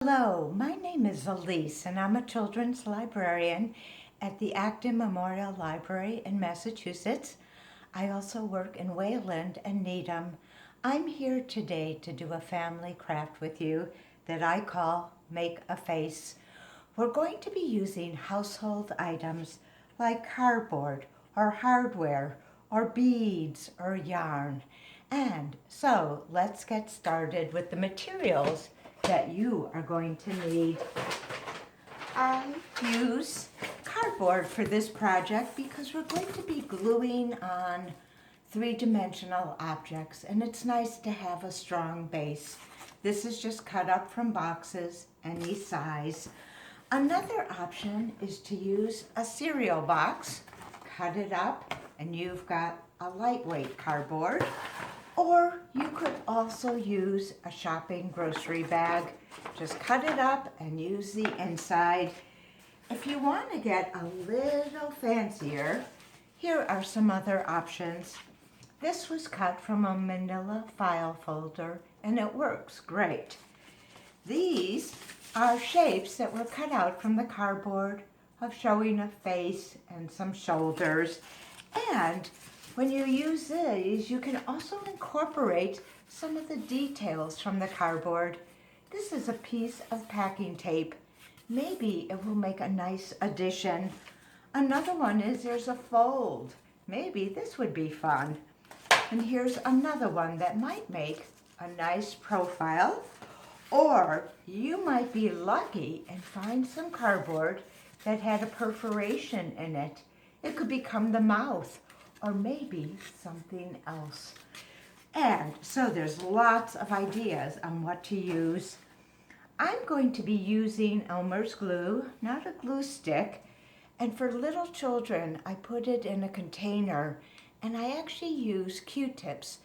Hello, my name is Elise and I'm a children's librarian at the Acton Memorial Library in Massachusetts. I also work in Wayland and Needham. I'm here today to do a family craft with you that I call Make a Face. We're going to be using household items like cardboard or hardware or beads or yarn. And so let's get started with the materials that you are going to need. I use cardboard for this project because we're going to be gluing on three-dimensional objects, and it's nice to have a strong base. This is just cut up from boxes any size. Another option is to use a cereal box, cut it up, and you've got a lightweight cardboard. Or you could also use a shopping grocery bag. Just cut it up and use the inside. If you want to get a little fancier, here are some other options. This was cut from a manila file folder and it works great. These are shapes that were cut out from the cardboard of showing a face and some shoulders. And when you use these, you can also incorporate some of the details from the cardboard. This is a piece of packing tape. Maybe it will make a nice addition. Another one is there's a fold. Maybe this would be fun. And here's another one that might make a nice profile. Or you might be lucky and find some cardboard that had a perforation in it. It could become the mouth or maybe something else. And so there's lots of ideas on what to use. I'm going to be using Elmer's glue, not a glue stick. And for little children, I put it in a container and I actually use Q-tips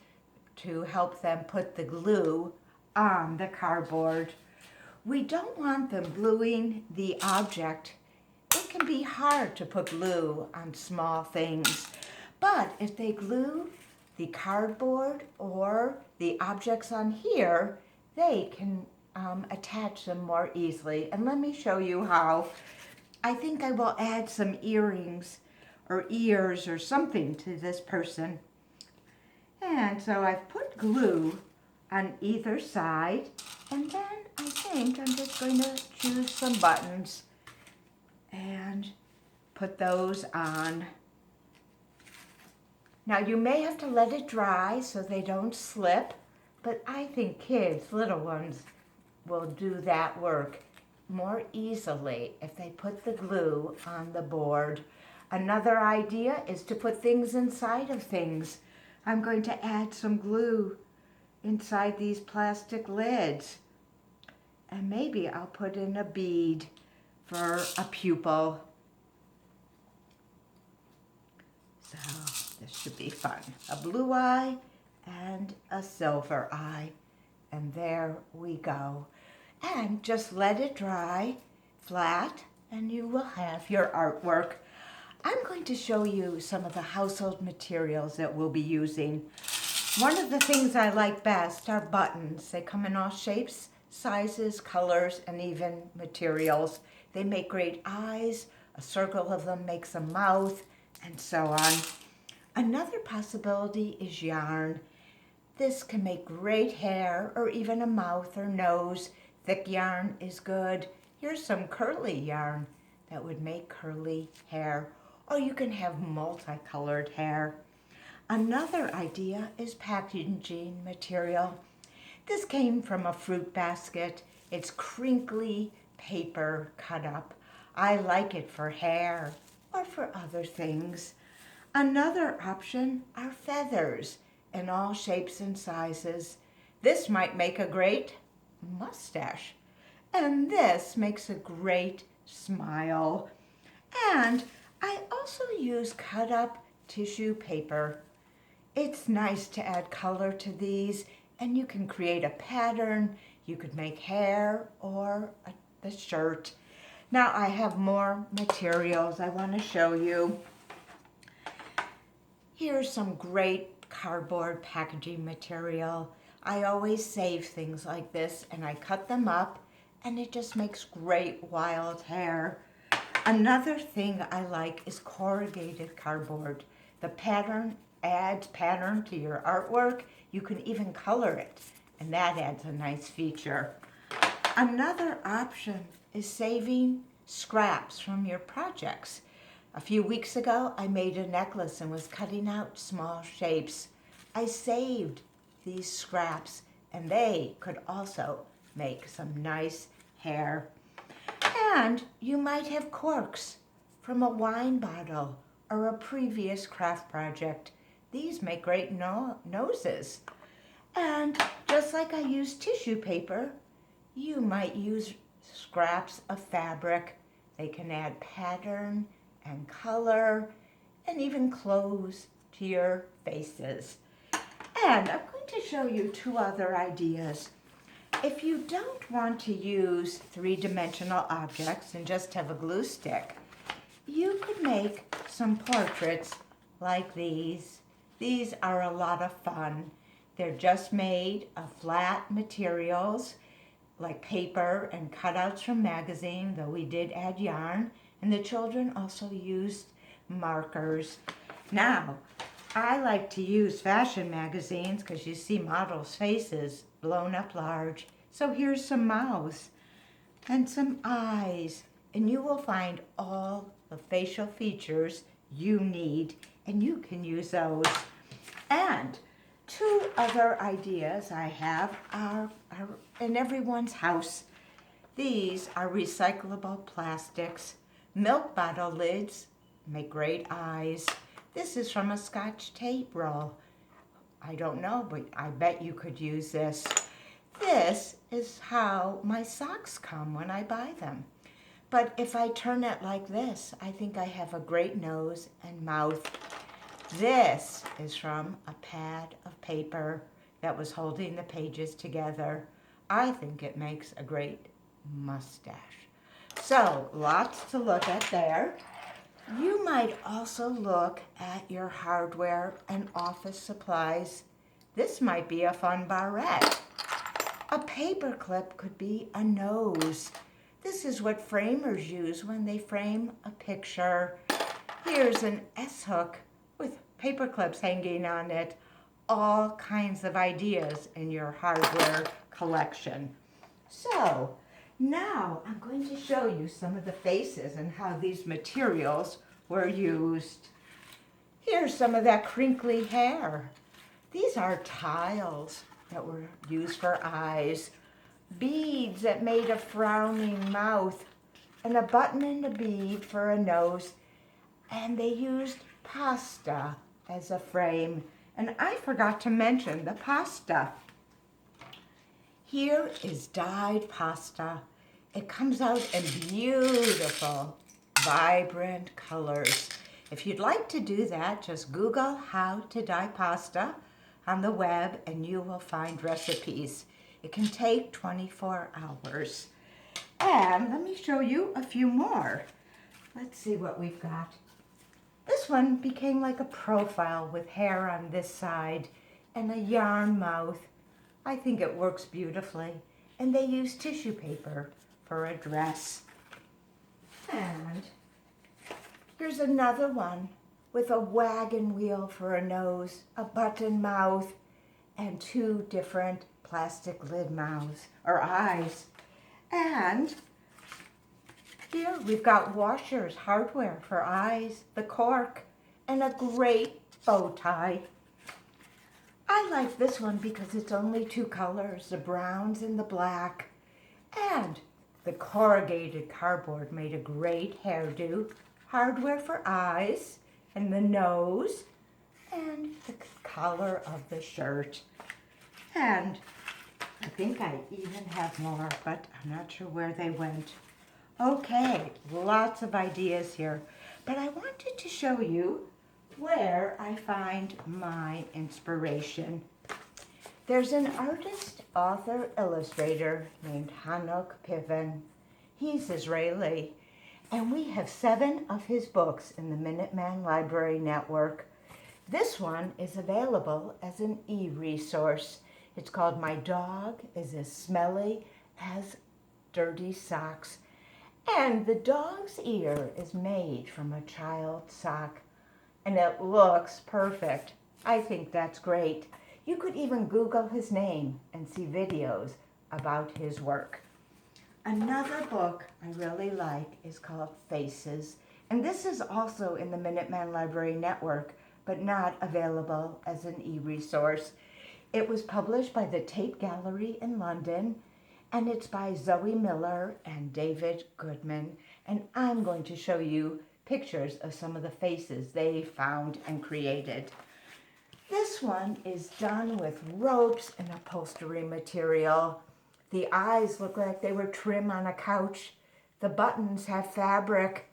to help them put the glue on the cardboard. We don't want them gluing the object. It can be hard to put glue on small things. But if they glue the cardboard or the objects on here, they can attach them more easily. And let me show you how. I think I will add some earrings or ears or something to this person. And so I've put glue on either side. And then I think I'm just going to choose some buttons and put those on. Now you may have to let it dry so they don't slip, but I think kids, little ones, will do that work more easily if they put the glue on the board. Another idea is to put things inside of things. I'm going to add some glue inside these plastic lids. And maybe I'll put in a bead for a pupil. So this should be fun. A blue eye and a silver eye. And there we go. And just let it dry flat and you will have your artwork. I'm going to show you some of the household materials that we'll be using. One of the things I like best are buttons. They come in all shapes, sizes, colors, and even materials. They make great eyes. A circle of them makes a mouth, and so on. Another possibility is yarn. This can make great hair or even a mouth or nose. Thick yarn is good. Here's some curly yarn that would make curly hair. Or you can have multicolored hair. Another idea is packaging material. This came from a fruit basket. It's crinkly paper cut up. I like it for hair or for other things. Another option are feathers in all shapes and sizes. This might make a great mustache. And this makes a great smile. And I also use cut up tissue paper. It's nice to add color to these, and you can create a pattern. You could make hair or the shirt. Now I have more materials I want to show you. Here's some great cardboard packaging material. I always save things like this and I cut them up and it just makes great wild hair. Another thing I like is corrugated cardboard. The pattern adds pattern to your artwork. You can even color it, and that adds a nice feature. Another option is saving scraps from your projects. A few weeks ago, I made a necklace and was cutting out small shapes. I saved these scraps, and they could also make some nice hair. And you might have corks from a wine bottle or a previous craft project. These make great noses. And just like I use tissue paper, you might use scraps of fabric. They can add pattern and color and even clothes to your faces. And I'm going to show you two other ideas. If you don't want to use three-dimensional objects and just have a glue stick, you could make some portraits like these. These are a lot of fun. They're just made of flat materials like paper and cutouts from magazine, though we did add yarn, and the children also used markers. Now, I like to use fashion magazines because you see models' faces blown up large. So here's some mouths and some eyes, and you will find all the facial features you need, and you can use those. And two other ideas I have are in everyone's house. These are recyclable plastics. Milk bottle lids make great eyes. This is from a Scotch tape roll. I don't know, but I bet you could use this. This is how my socks come when I buy them. But if I turn it like this, I think I have a great nose and mouth. This is from a pad of paper that was holding the pages together. I think it makes a great mustache. So, lots to look at there. You might also look at your hardware and office supplies. This might be a fun barrette. A paper clip could be a nose. This is what framers use when they frame a picture. Here's an S-hook with paper clips hanging on it. All kinds of ideas in your hardware collection. So, now I'm going to show you some of the faces and how these materials were used. Here's some of that crinkly hair. These are tiles that were used for eyes, beads that made a frowning mouth, and a button and a bead for a nose. And they used pasta as a frame. And I forgot to mention the pasta. Here is dyed pasta. It comes out in beautiful, vibrant colors. If you'd like to do that, just Google how to dye pasta on the web and you will find recipes. It can take 24 hours. And let me show you a few more. Let's see what we've got. This one became like a profile with hair on this side and a yarn mouth. I think it works beautifully. And they use tissue paper for a dress. And here's another one with a wagon wheel for a nose, a button mouth, and two different plastic lid mouths or eyes. And here we've got washers, hardware for eyes, the cork, and a great bow tie. I like this one because it's only two colors, the browns and the black. And the corrugated cardboard made a great hairdo, hardware for eyes and the nose, and the collar of the shirt. And I think I even have more, but I'm not sure where they went. Okay, lots of ideas here, but I wanted to show you where I find my inspiration. There's an artist, author, illustrator named Hanok Piven. He's Israeli, and we have 7 of his books in the Minuteman Library Network. This one is available as an e-resource. It's called My Dog is as Smelly as dirty socks. And the dog's ear is made from a child's sock, and it looks perfect. I think that's great. You could even Google his name and see videos about his work. Another book I really like is called Faces, and this is also in the Minuteman Library Network, but not available as an e-resource. It was published by the Tate Gallery in London, and it's by Zoe Miller and David Goodman, and I'm going to show you pictures of some of the faces they found and created. This one is done with ropes and upholstery material. The eyes look like they were trim on a couch. The buttons have fabric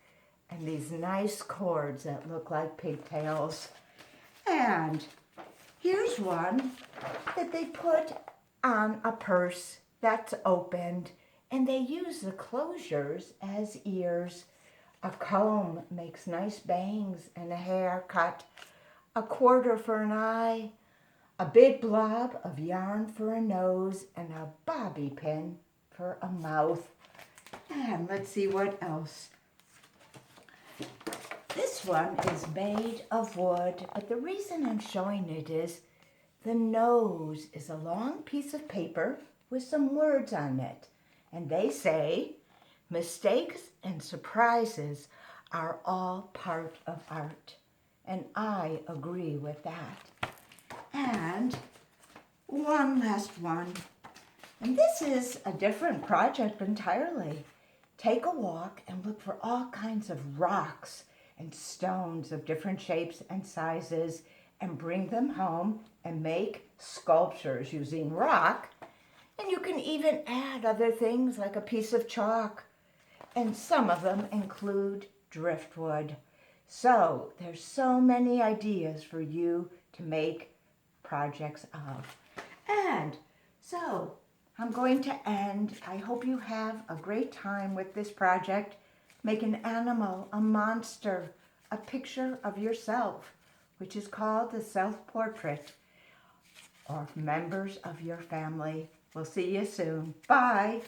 and these nice cords that look like pigtails. And here's one that they put on a purse that's opened, and they use the closures as ears. A comb makes nice bangs and a haircut. A quarter for an eye, a big blob of yarn for a nose, and a bobby pin for a mouth. And let's see what else. This one is made of wood, but the reason I'm showing it is the nose is a long piece of paper with some words on it. And they say, mistakes and surprises are all part of art. And I agree with that. And one last one. And this is a different project entirely. Take a walk and look for all kinds of rocks and stones of different shapes and sizes and bring them home and make sculptures using rock. And you can even add other things like a piece of chalk. And some of them include driftwood. So there's so many ideas for you to make projects of. And so I'm going to end. I hope you have a great time with this project. Make an animal, a monster, a picture of yourself, which is called the self-portrait, or members of your family. We'll see you soon. Bye.